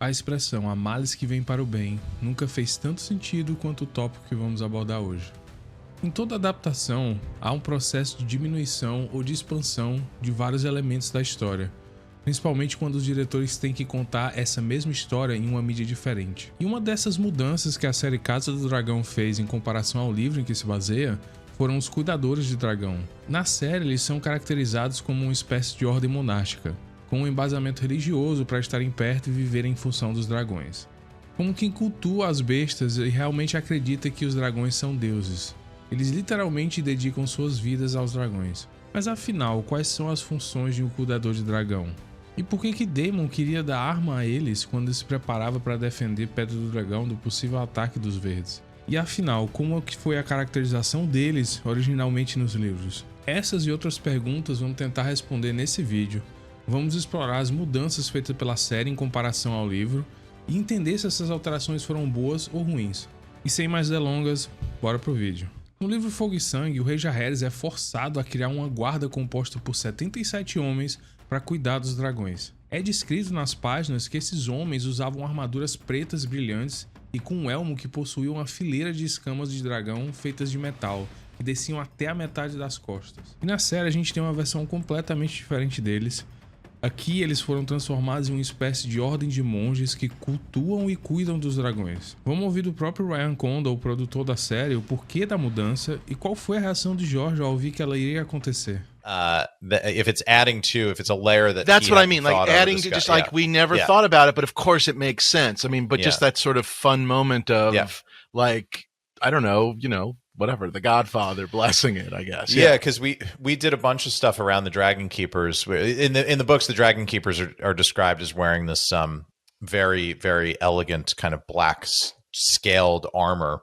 A expressão "há males que vêm para o bem" nunca fez tanto sentido quanto o tópico que vamos abordar hoje. Em toda adaptação, há um processo de diminuição ou de expansão de vários elementos da história, principalmente quando os diretores têm que contar essa mesma história em uma mídia diferente. E uma dessas mudanças que a série Casa do Dragão fez em comparação ao livro em que se baseia foram os Cuidadores de Dragão. Na série, eles são caracterizados como uma espécie de ordem monástica, com um embasamento religioso para estarem perto e viverem em função dos dragões. Como quem cultua as bestas e realmente acredita que os dragões são deuses. Eles literalmente dedicam suas vidas aos dragões. Mas afinal, quais são as funções de um cuidador de dragão? E por que Daemon queria dar arma a eles quando se preparava para defender Pedra do Dragão do possível ataque dos Verdes? E afinal, como é que foi a caracterização deles originalmente nos livros? Essas e outras perguntas vamos tentar responder nesse vídeo. Vamos explorar as mudanças feitas pela série em comparação ao livro e entender se essas alterações foram boas ou ruins. E sem mais delongas, bora pro vídeo. No livro Fogo e Sangue, o rei Jaehaerys é forçado a criar uma guarda composta por 77 homens para cuidar dos dragões. É descrito nas páginas que esses homens usavam armaduras pretas brilhantes e com um elmo que possuía uma fileira de escamas de dragão feitas de metal, que desciam até a metade das costas. E na série a gente tem uma versão completamente diferente deles. Aqui eles foram transformados em uma espécie de ordem de monges que cultuam e cuidam dos dragões. Vamos ouvir do próprio Ryan Condal, o produtor da série, o porquê da mudança e qual foi a reação de George ao ouvir que ela iria acontecer. If it's a layer that that's what I mean, like adding to just like we never thought about it, but of course it makes sense. I mean, but just that sort of fun moment of like, I don't know, whatever, the Godfather blessing it, I guess. Yeah, because we did a bunch of stuff around the Dragon Keepers. In the books, the Dragon Keepers are described as wearing this very, very elegant kind of black scaled armor.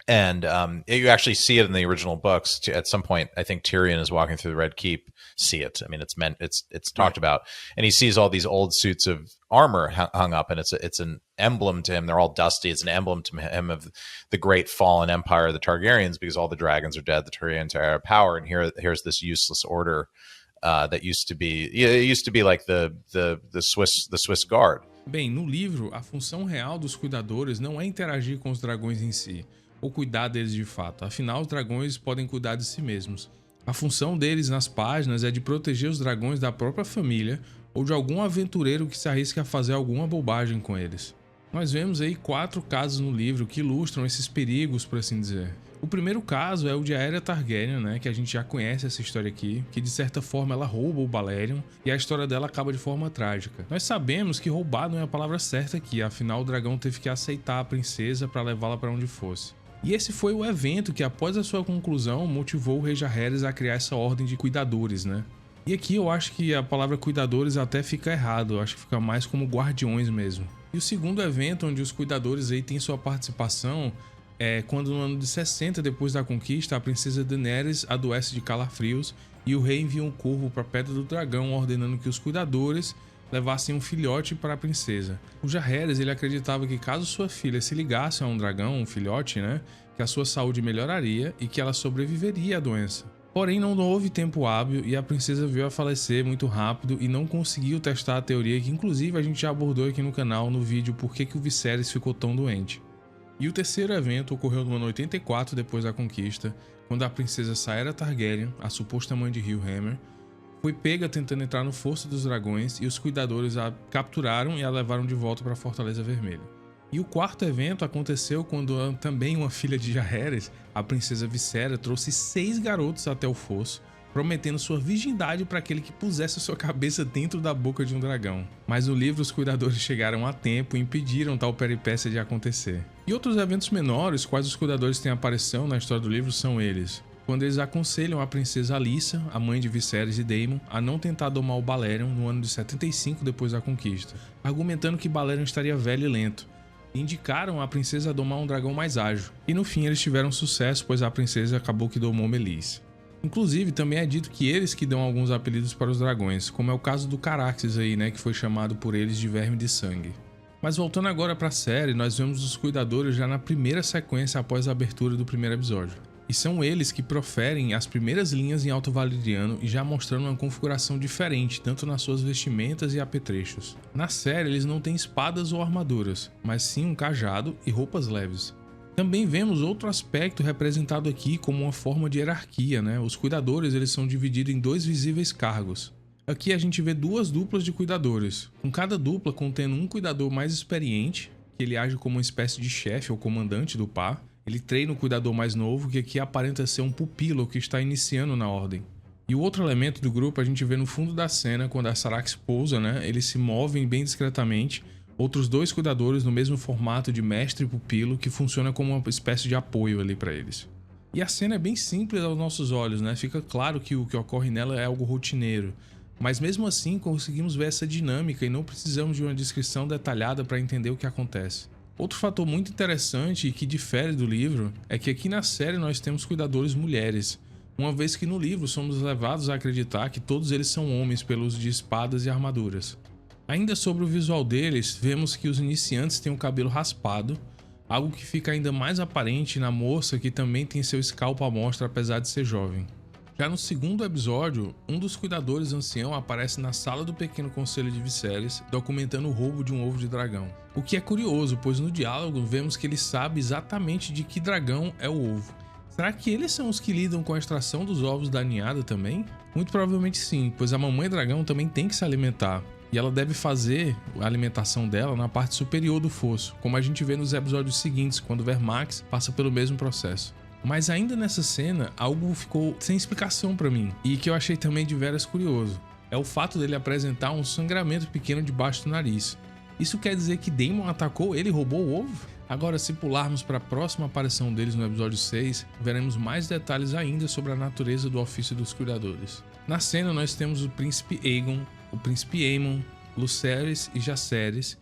And you actually see it in the original books. At some point, I think Tyrion is walking through the Red Keep. See it. I mean, it's talked about, and he sees all these old suits of armor hung up, and it's an emblem to him. They're all dusty. It's an emblem to him of the great fallen empire of the Targaryens, because all the dragons are dead. The Targaryens are out of power, and here's this useless order that used to be like the Swiss Guard. Bem, no livro, a função real dos cuidadores não é interagir com os dragões em si, ou cuidar deles de fato. Afinal, os dragões podem cuidar de si mesmos. A função deles nas páginas é de proteger os dragões da própria família ou de algum aventureiro que se arrisque a fazer alguma bobagem com eles. Nós vemos aí 4 casos no livro que ilustram esses perigos, por assim dizer. O primeiro caso é o de Aeria Targaryen, que a gente já conhece essa história aqui, que de certa forma ela rouba o Balerion e a história dela acaba de forma trágica. Nós sabemos que roubar não é a palavra certa aqui, afinal o dragão teve que aceitar a princesa para levá-la para onde fosse. E esse foi o evento que, após a sua conclusão, motivou o rei Jaehaerys a criar essa ordem de cuidadores, E aqui eu acho que a palavra cuidadores até fica errado, eu acho que fica mais como guardiões mesmo. E o segundo evento onde os cuidadores aí têm sua participação é quando, no ano de 60 depois da conquista, a princesa Daenerys adoece de calafrios e o rei envia um corvo para a Pedra do Dragão, ordenando que os cuidadores levassem um filhote para a princesa. O Jaehaerys, ele acreditava que caso sua filha se ligasse a um dragão, um filhote, que a sua saúde melhoraria e que ela sobreviveria à doença. Porém, não houve tempo hábil e a princesa veio a falecer muito rápido e não conseguiu testar a teoria que inclusive a gente já abordou aqui no canal no vídeo Por que o Viserys ficou tão doente. E o terceiro evento ocorreu no ano 84 depois da conquista, quando a princesa Saera Targaryen, a suposta mãe de Littlehammer, foi pega tentando entrar no Fosso dos Dragões e os cuidadores a capturaram e a levaram de volta para a Fortaleza Vermelha. E o quarto evento aconteceu quando também uma filha de Jaehaerys, a princesa Visera, trouxe 6 garotos até o fosso, prometendo sua virgindade para aquele que pusesse sua cabeça dentro da boca de um dragão. Mas no livro os cuidadores chegaram a tempo e impediram tal peripécia de acontecer. E outros eventos menores, quais os cuidadores têm aparição na história do livro, são eles: quando eles aconselham a princesa Alyssa, a mãe de Viserys e Daemon, a não tentar domar o Balerion no ano de 75 depois da conquista, argumentando que Balerion estaria velho e lento, e indicaram a princesa a domar um dragão mais ágil. E no fim eles tiveram sucesso, pois a princesa acabou que domou Melis. Inclusive, também é dito que eles que dão alguns apelidos para os dragões, como é o caso do Caraxes aí, que foi chamado por eles de Verme de Sangue. Mas voltando agora para a série, nós vemos os cuidadores já na primeira sequência após a abertura do primeiro episódio. E são eles que proferem as primeiras linhas em Alto Valyriano e já mostrando uma configuração diferente, tanto nas suas vestimentas e apetrechos. Na série eles não têm espadas ou armaduras, mas sim um cajado e roupas leves. Também vemos outro aspecto representado aqui como uma forma de hierarquia, né? Os cuidadores eles são divididos em 2 visíveis cargos. Aqui a gente vê 2 duplas de cuidadores, com cada dupla contendo um cuidador mais experiente, que ele age como uma espécie de chefe ou comandante do par. Ele treina o cuidador mais novo, que aqui aparenta ser um pupilo que está iniciando na ordem. E o outro elemento do grupo a gente vê no fundo da cena, quando a Syrax pousa, né? Eles se movem bem discretamente. Outros 2 cuidadores no mesmo formato de mestre e pupilo, que funciona como uma espécie de apoio ali para eles. E a cena é bem simples aos nossos olhos, né? Fica claro que o que ocorre nela é algo rotineiro. Mas mesmo assim conseguimos ver essa dinâmica e não precisamos de uma descrição detalhada para entender o que acontece. Outro fator muito interessante e que difere do livro é que aqui na série nós temos cuidadores mulheres, uma vez que no livro somos levados a acreditar que todos eles são homens pelo uso de espadas e armaduras. Ainda sobre o visual deles, vemos que os iniciantes têm o cabelo raspado, algo que fica ainda mais aparente na moça que também tem seu scalpo à mostra apesar de ser jovem. Já no segundo episódio, um dos cuidadores ancião aparece na sala do pequeno conselho de Viserys, documentando o roubo de um ovo de dragão. O que é curioso, pois no diálogo vemos que ele sabe exatamente de que dragão é o ovo. Será que eles são os que lidam com a extração dos ovos da ninhada também? Muito provavelmente sim, pois a mamãe dragão também tem que se alimentar. E ela deve fazer a alimentação dela na parte superior do fosso, como a gente vê nos episódios seguintes, quando Vermax passa pelo mesmo processo. Mas ainda nessa cena, algo ficou sem explicação pra mim, e que eu achei também de veras curioso. É o fato dele apresentar um sangramento pequeno debaixo do nariz. Isso quer dizer que Daemon atacou ele e roubou o ovo? Agora, se pularmos para a próxima aparição deles no episódio 6, veremos mais detalhes ainda sobre a natureza do ofício dos cuidadores. Na cena nós temos o príncipe Aegon, o príncipe Aemon, Lucerys e Jacaerys.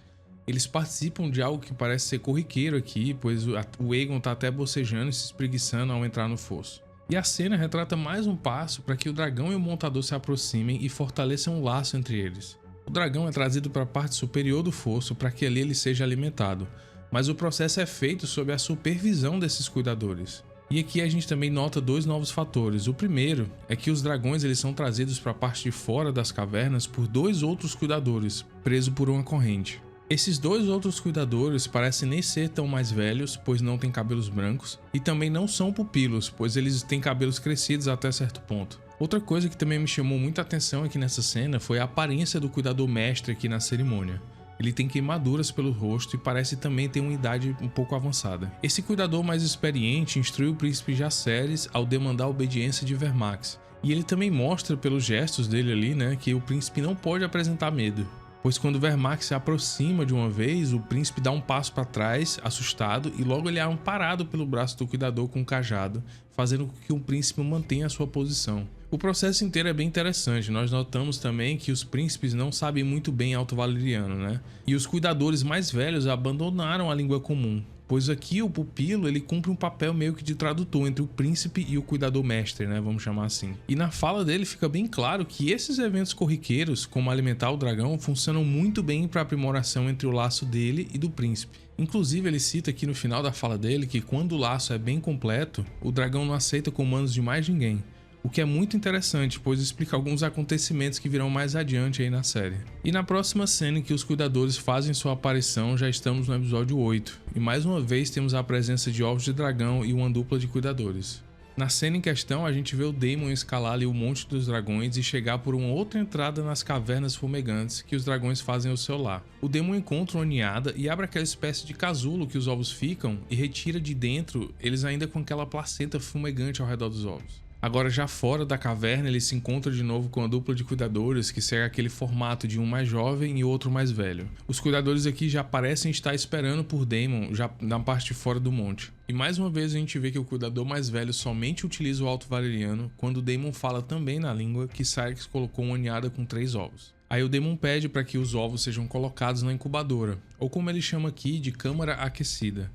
Eles participam de algo que parece ser corriqueiro aqui, pois o Aegon tá até bocejando e se espreguiçando ao entrar no fosso. E a cena retrata mais um passo para que o dragão e o montador se aproximem e fortaleçam um laço entre eles. O dragão é trazido para a parte superior do fosso para que ali ele seja alimentado, mas o processo é feito sob a supervisão desses cuidadores. E aqui a gente também nota 2 novos fatores. O primeiro é que os dragões eles são trazidos para a parte de fora das cavernas por 2 outros cuidadores, presos por uma corrente. Esses 2 outros cuidadores parecem nem ser tão mais velhos, pois não têm cabelos brancos, e também não são pupilos, pois eles têm cabelos crescidos até certo ponto. Outra coisa que também me chamou muita atenção aqui nessa cena foi a aparência do cuidador mestre aqui na cerimônia. Ele tem queimaduras pelo rosto e parece também ter uma idade um pouco avançada. Esse cuidador mais experiente instrui o príncipe Jacaerys ao demandar a obediência de Vermax, e ele também mostra pelos gestos dele ali, né, que o príncipe não pode apresentar medo. Pois quando Vermax se aproxima de uma vez, o príncipe dá um passo para trás, assustado, e logo ele é amparado pelo braço do cuidador com um cajado, fazendo com que o príncipe mantenha a sua posição. O processo inteiro é bem interessante. Nós notamos também que os príncipes não sabem muito bem Alto Valyriano, né? E os cuidadores mais velhos abandonaram a língua comum, pois aqui o pupilo ele cumpre um papel meio que de tradutor entre o príncipe e o cuidador mestre, né? Vamos chamar assim. E na fala dele fica bem claro que esses eventos corriqueiros, como alimentar o dragão, funcionam muito bem para a aprimoração entre o laço dele e do príncipe. Inclusive ele cita aqui no final da fala dele que quando o laço é bem completo, o dragão não aceita comandos de mais ninguém. O que é muito interessante, pois explica alguns acontecimentos que virão mais adiante aí na série. E na próxima cena em que os cuidadores fazem sua aparição, já estamos no episódio 8, e mais uma vez temos a presença de ovos de dragão e uma dupla de cuidadores. Na cena em questão, a gente vê o Daemon escalar ali o Monte dos Dragões e chegar por uma outra entrada nas cavernas fumegantes que os dragões fazem ao seu lar. O Daemon encontra uma ninhada e abre aquela espécie de casulo que os ovos ficam e retira de dentro eles ainda com aquela placenta fumegante ao redor dos ovos. Agora já fora da caverna ele se encontra de novo com a dupla de cuidadores que segue aquele formato de um mais jovem e outro mais velho. Os cuidadores aqui já parecem estar esperando por Daemon já na parte de fora do monte. E mais uma vez a gente vê que o cuidador mais velho somente utiliza o Alto Valyriano quando Daemon fala também na língua que Syrax colocou uma ninhada com 3 ovos. Aí o Daemon pede para que os ovos sejam colocados na incubadora, ou como ele chama aqui de câmara aquecida,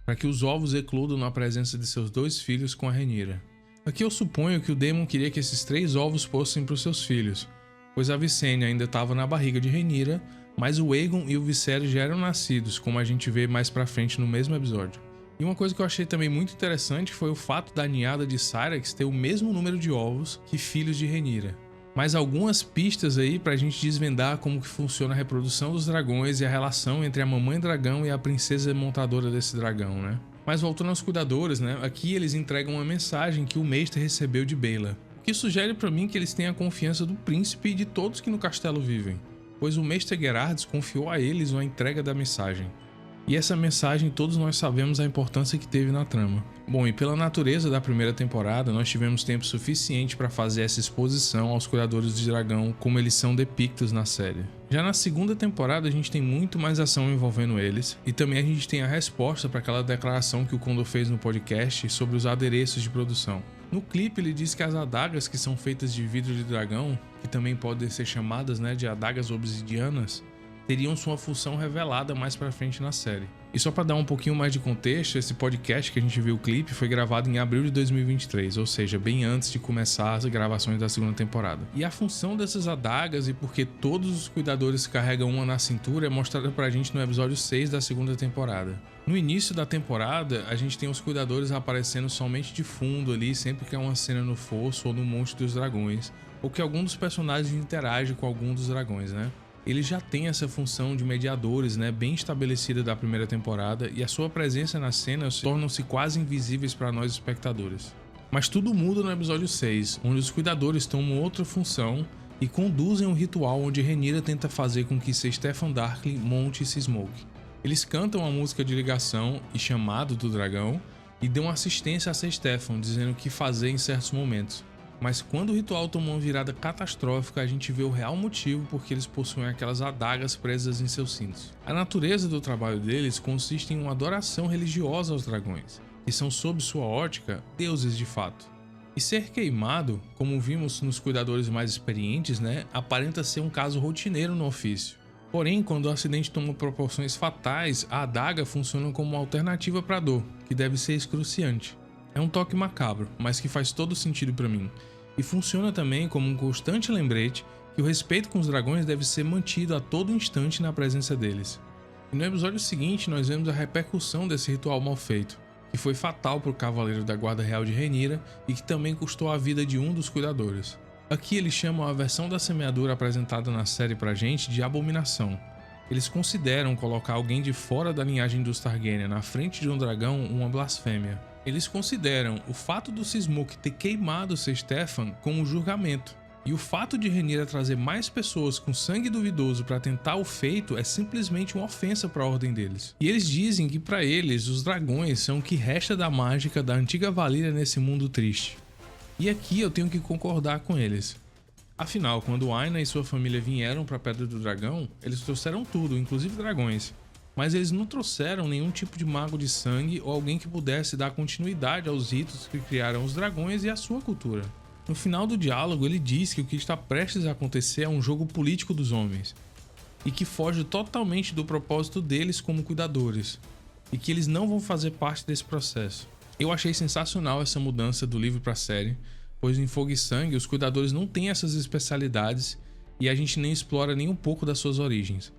para que os ovos eclodam na presença de seus 2 filhos com a Rhaenyra. Aqui eu suponho que o Daemon queria que esses 3 ovos fossem para os seus filhos, pois a Visenya ainda estava na barriga de Rhaenyra, mas o Aegon e o Viserys já eram nascidos, como a gente vê mais pra frente no mesmo episódio. E uma coisa que eu achei também muito interessante foi o fato da ninhada de Cyrax ter o mesmo número de ovos que filhos de Rhaenyra. Mais algumas pistas aí pra gente desvendar como que funciona a reprodução dos dragões e a relação entre a mamãe dragão e a princesa montadora desse dragão, né? Mas voltando aos cuidadores, né? Aqui eles entregam uma mensagem que o Maester recebeu de Baela, o que sugere pra mim que eles têm a confiança do príncipe e de todos que no castelo vivem, pois o Maester Gerardes confiou a eles a entrega da mensagem. E essa mensagem todos nós sabemos a importância que teve na trama. Bom, e pela natureza da primeira temporada, nós tivemos tempo suficiente para fazer essa exposição aos cuidadores de dragão como eles são depictos na série. Já na segunda temporada a gente tem muito mais ação envolvendo eles, e também a gente tem a resposta para aquela declaração que o Condor fez no podcast sobre os adereços de produção. No clipe ele diz que as adagas que são feitas de vidro de dragão, que também podem ser chamadas, né, de adagas obsidianas, teriam sua função revelada mais pra frente na série. E só pra dar um pouquinho mais de contexto, esse podcast que a gente viu o clipe foi gravado em abril de 2023, ou seja, bem antes de começar as gravações da segunda temporada. E a função dessas adagas e porque todos os cuidadores carregam uma na cintura é mostrada pra gente no episódio 6 da segunda temporada. No início da temporada, a gente tem os cuidadores aparecendo somente de fundo ali, sempre que há uma cena no fosso ou no Monte dos Dragões, ou que algum dos personagens interage com algum dos dragões, né? Eles já têm essa função de mediadores, né, bem estabelecida da primeira temporada, e a sua presença nas cenas tornam-se quase invisíveis para nós espectadores. Mas tudo muda no episódio 6, onde os cuidadores tomam outra função e conduzem um ritual onde Rhaenyra tenta fazer com que Stefan Darkly monte Smoke. Eles cantam a música de ligação e chamado do dragão e dão assistência a Stefan, dizendo o que fazer em certos momentos. Mas quando o ritual tomou uma virada catastrófica, a gente vê o real motivo por que eles possuem aquelas adagas presas em seus cintos. A natureza do trabalho deles consiste em uma adoração religiosa aos dragões, que são, sob sua ótica, deuses de fato. E ser queimado, como vimos nos cuidadores mais experientes, né, aparenta ser um caso rotineiro no ofício. Porém, quando o acidente toma proporções fatais, a adaga funciona como uma alternativa para a dor, que deve ser excruciante. É um toque macabro, mas que faz todo sentido para mim. E funciona também como um constante lembrete que o respeito com os dragões deve ser mantido a todo instante na presença deles. E no episódio seguinte nós vemos a repercussão desse ritual mal feito, que foi fatal para o cavaleiro da guarda real de Rhaenyra e que também custou a vida de um dos cuidadores. Aqui eles chamam a versão da semeadura apresentada na série pra gente de abominação. Eles consideram colocar alguém de fora da linhagem dos Targaryen na frente de um dragão uma blasfêmia. Eles consideram o fato do Smoke ter queimado Stefan como julgamento, e o fato de Rhaenyra trazer mais pessoas com sangue duvidoso para tentar o feito é simplesmente uma ofensa para a ordem deles. E eles dizem que para eles os dragões são o que resta da mágica da antiga Valíria nesse mundo triste. E aqui eu tenho que concordar com eles. Afinal, quando Aina e sua família vieram para a Pedra do Dragão, eles trouxeram tudo, inclusive dragões. Mas eles não trouxeram nenhum tipo de mago de sangue ou alguém que pudesse dar continuidade aos ritos que criaram os dragões e a sua cultura. No final do diálogo, ele diz que o que está prestes a acontecer é um jogo político dos homens, e que foge totalmente do propósito deles como cuidadores, e que eles não vão fazer parte desse processo. Eu achei sensacional essa mudança do livro para a série, pois em Fogo e Sangue os cuidadores não têm essas especialidades e a gente nem explora nem um pouco das suas origens.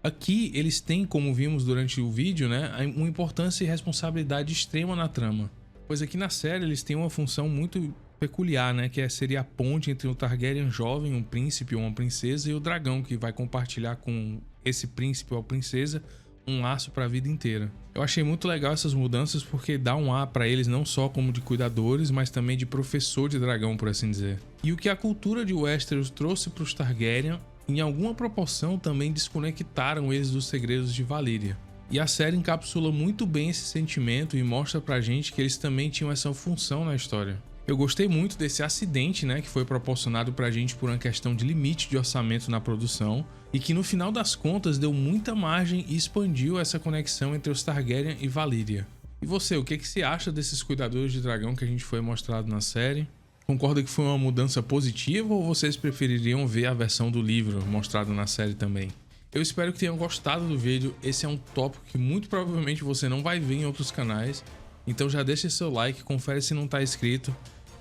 Aqui eles têm, como vimos durante o vídeo, né, uma importância e responsabilidade extrema na trama, pois aqui na série eles têm uma função muito peculiar, né, que seria a ponte entre um Targaryen jovem, um príncipe ou uma princesa, e o dragão que vai compartilhar com esse príncipe ou princesa um laço para a vida inteira. Eu achei muito legal essas mudanças porque dá um ar para eles não só como de cuidadores, mas também de professor de dragão, por assim dizer. E o que a cultura de Westeros trouxe para os Targaryen, em alguma proporção também desconectaram eles dos segredos de Valíria. E a série encapsula muito bem esse sentimento e mostra pra gente que eles também tinham essa função na história. Eu gostei muito desse acidente, né, que foi proporcionado pra gente por uma questão de limite de orçamento na produção e que no final das contas deu muita margem e expandiu essa conexão entre os Targaryen e Valíria. E você, o que você acha desses cuidadores de dragão que a gente foi mostrado na série? Concorda que foi uma mudança positiva ou vocês prefeririam ver a versão do livro mostrado na série também? Eu espero que tenham gostado do vídeo. Esse é um tópico que muito provavelmente você não vai ver em outros canais, então já deixa seu like, confere se não está inscrito.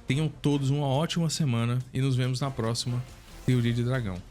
Tenham todos uma ótima semana e nos vemos na próxima Teoria de Dragão.